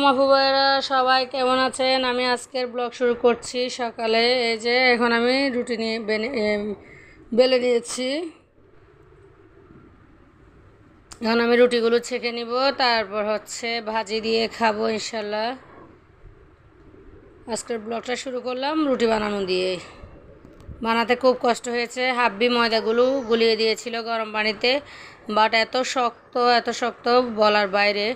মাহবুব ভাইরা সবাই কেমন আছেন? আমি আজকের ব্লগ শুরু করছি সকালে। এই যে এখন আমি রুটি নিয়ে বেলে নিয়েছি। এখন আমি রুটিগুলো ছেঁকে নিব, তারপর ভাজি দিয়ে খাবো ইনশাল্লাহ। আজকের ব্লগটা শুরু করলাম রুটি বানানো দিয়ে। বানাতে খুব কষ্ট হয়েছে। হাব্বি ময়দাগুলো গুলিয়ে দিয়েছিল গরম পানিতে, বাট এত শক্ত বলার বাইরে।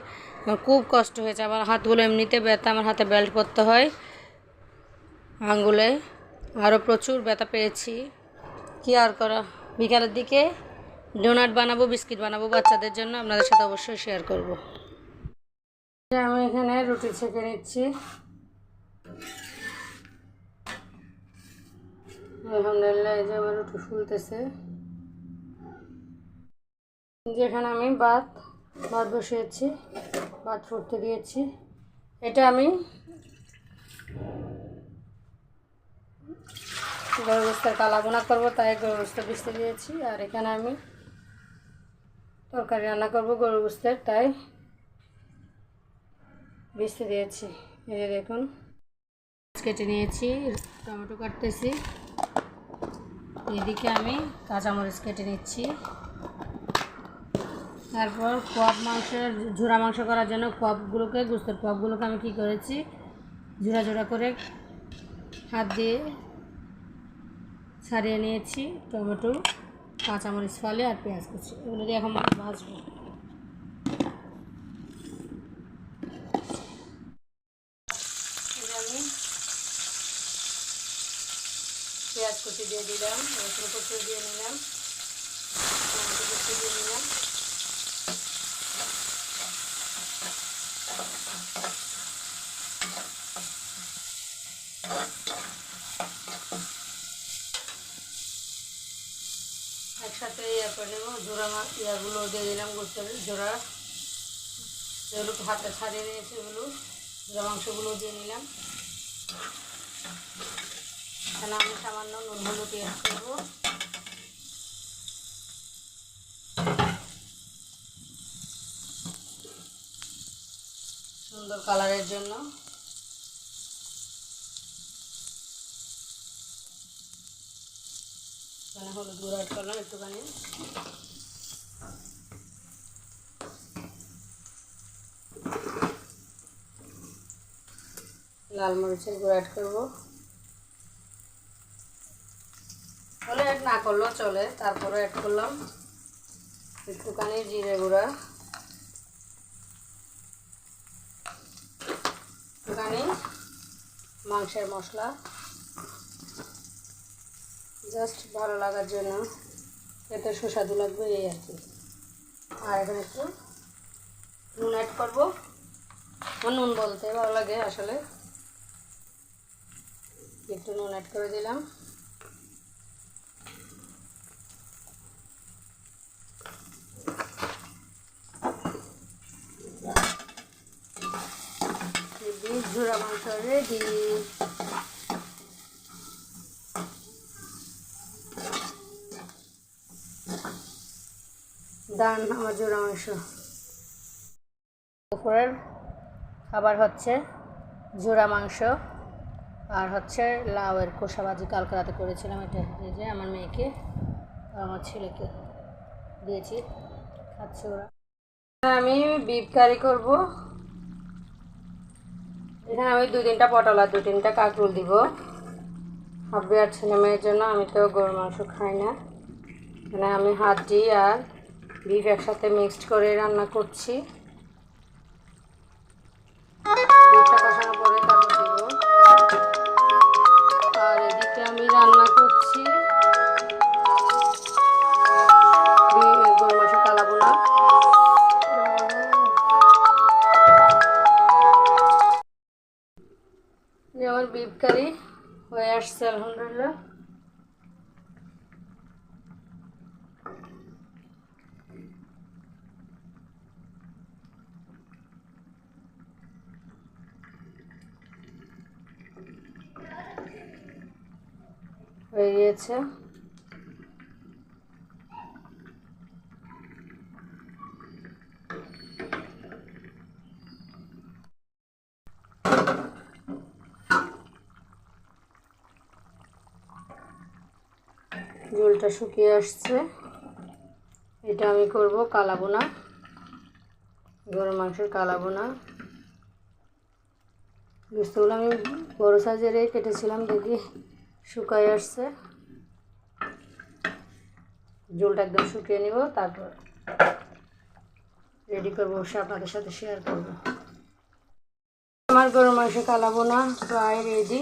আমার খুব কষ্ট হয়েছে। আমার হাতগুলো এমনিতে ব্যথা, আমার হাতে বেল্ট পরতে হয় আঙ্গুলে, আরও প্রচুর ব্যথা পেয়েছি। কি আর করা। বিকালের দিকে ডোনাট বানাবো, বিস্কিট বানাবো বাচ্চাদের জন্য, আপনাদের সাথে অবশ্যই শেয়ার করব। আমি এখানে রুটি ছেঁকে নিচ্ছি। আলহামদুলিল্লাহ, এই যে আমার রুটি ফুলতেছে। যেখানে আমি ভাত বসিয়েছি, ভাত ফুটতে দিয়েছি। এটা আমি গরু গোস্তের কালা বোনা করবো, তাই গরু গোস্ত ভিজতে দিয়েছি। আর এখানে আমি তরকারি রান্না করবো গরু গোস্তের, তাই ভিজতে দিয়েছি। এই যে দেখুন, কেটে নিয়েছি, টমেটো কাটতেছি। এদিকে আমি কাঁচামরিচ কেটে নিচ্ছি। তারপর ঝুরা মাংস করার জন্য গোস্তের কোয়াবগুলোকে আমি কি করেছি, জোড়া করে হাত দিয়ে ছাড়িয়ে নিয়েছি। টমেটো, কাঁচামরিচ ফালি আর পেঁয়াজ কুচি, এগুলো দিয়ে এখন ভাজবো। আমি পেঁয়াজ কুচি দিয়ে দিলাম, রসুন কুচি দিয়ে নিলাম, টমেটো কুচি দিয়ে নিলাম। একসাথে করে নেব। ইয়াগুলো দিয়ে দিলাম, গোস্তের জোড়া যেগুলো হাতে ছাড়িয়ে নিয়েছি, ওগুলো জোড়া মাংসগুলো দিয়ে নিলাম। এখানে আমি সামান্য নুন হলুদ পেঁয়াজ করবো। সুন্দর কালারের জন্য। এখানে হলুদ গুঁড়ো অ্যাড করলাম একটুখানি। লাল মরিচের গুঁড়ো অ্যাড করবো, তাহলে অ্যাড না করলেও চলে। তারপরে অ্যাড করলাম একটুখানি জিরে গুঁড়া, একটুখানি মাংসের মশলা, জাস্ট ভালো লাগার জন্য, এতে সুস্বাদু লাগবে এই আর কি। আর এখন একটু নুন অ্যাড করবো। আমার নুন বলতে ভালো লাগে আসলে। একটু নুন অ্যাড করে দিলাম। ঝুরা মাংস রেডি। ডান আমার ঝুরা মাংস। দুপুরের খাবার ঝুরা মাংস আর লাউয়ের কষা ভাজি, কালকে রাতে করেছিলাম। এটা এই যে আমার মেয়েকে আর আমার ছেলেকে দিয়েছি, খাচ্ছে ওরা। আমি বিফ কারি করবো। এখানে আমি 2-3টা পটল আর 2-3টা কাঁকরোল দিব হাব্বি আর ছেলে মেয়ের জন্য। আমি তো গরুর মাংস খাই না। এখানে আমি হাড্ডি আর বিফ একসাথে মিক্সড করে রান্না করছি। বিফটা কষানোর পরে তারপর দিব। আর এদিকে আমি রান্না করছি গরুর মাংস কালা বোনা। আমার বিফ কারি হয়ে আসছে আলহামদুলিল্লাহ। হয়ে গিয়েছে। ঝোলটা শুকিয়ে আসছে। এটা আমি করব কালা বোনা, গরুর মাংসের কালা বোনা। গোস্তগুলো আমি বড় সাইজের কেটেছিলাম, দেখি শুকায় আসছে। ঝোলটা একদম শুকিয়ে নিব, তারপর রেডি করবো, অবশ্যই আপনাদের সাথে শেয়ার করবো। আমার গরুর মাংস কালা বোনা প্রায় রেডি।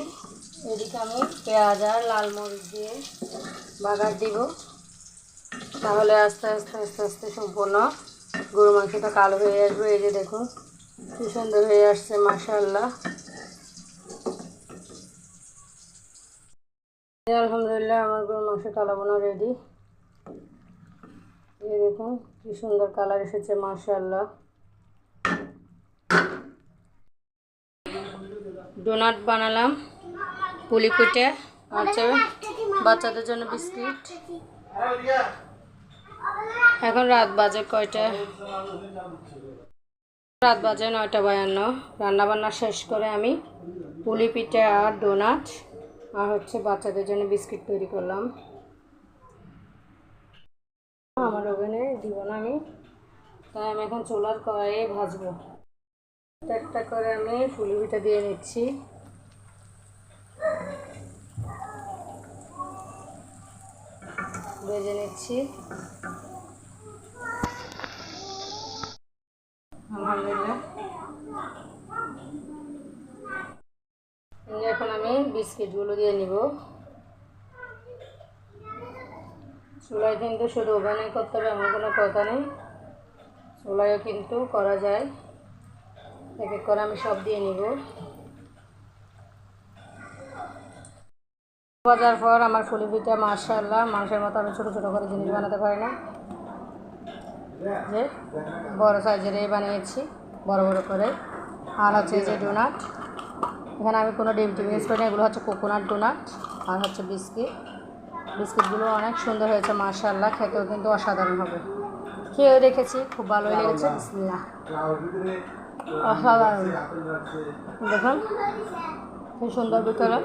এদিকে আমি পেঁয়াজ আর লাল মরিচ দিয়ে বাগার দিব, তাহলে আস্তে আস্তে আস্তে আস্তে সম্পূর্ণ গরুর মাংসটা কালো হয়ে আসবে। এই যে দেখুন কি সুন্দর হয়ে আসছে, মাশাআল্লাহ। আলহামদুলিল্লাহ, আমার গরুর মাংস কালা বোনা রেডি। এই দেখুন কি সুন্দর কালার এসেছে, মাশাআল্লাহ। ডোনাট বানালাম পুলি কুটে, আচ্ছা বাচ্চাদের জন্য বিস্কিট। এখন রাত বাজে কয়টা? রাত বাজে 9:52। রান্নাবান্না শেষ করে আমি পুলি পিঠে আর ডোনাট আর বাচ্চাদের জন্য বিস্কিট তৈরি করলাম। আমার ওভেনে দিব না আমি, তাই আমি এখন চুলার কড়াইয়ে ভাজবো। একটা করে আমি পুলি পিঠা দিয়ে নিচ্ছি। ভেজে নিচ্ছি। আলহামদুলিল্লাহ, এখন আমি বিস্কিটগুলো দিয়ে নিব। চুলায় কিন্তু শুধু ওভেনে করতে হবে এমন কোনো কথা নেই, চুলায়ও কিন্তু করা যায়। এক এক করে আমি সব দিয়ে নিব। ভাজার পর আমার পুলি পিঠা মাশাআল্লাহ, মানুষের মতো আমি ছোটো ছোটো করে জিনিস বানাতে পারি না, যে বড় সাইজের বানিয়েছি বড় বড় করে। আর এই যে ডোনাট, এখানে আমি কোনো ডিম টিম ইউজ করি না, এগুলো কোকোনাট ডোনাট আর বিস্কিটগুলো অনেক সুন্দর হয়েছে মাশাআল্লাহ, খেতেও কিন্তু অসাধারণ হবে। খেয়েও দেখেছি, খুব ভালোই লেগেছে। বিসমিল্লাহ, অসাধারণ। দেখুন কি সুন্দর ভিতরে।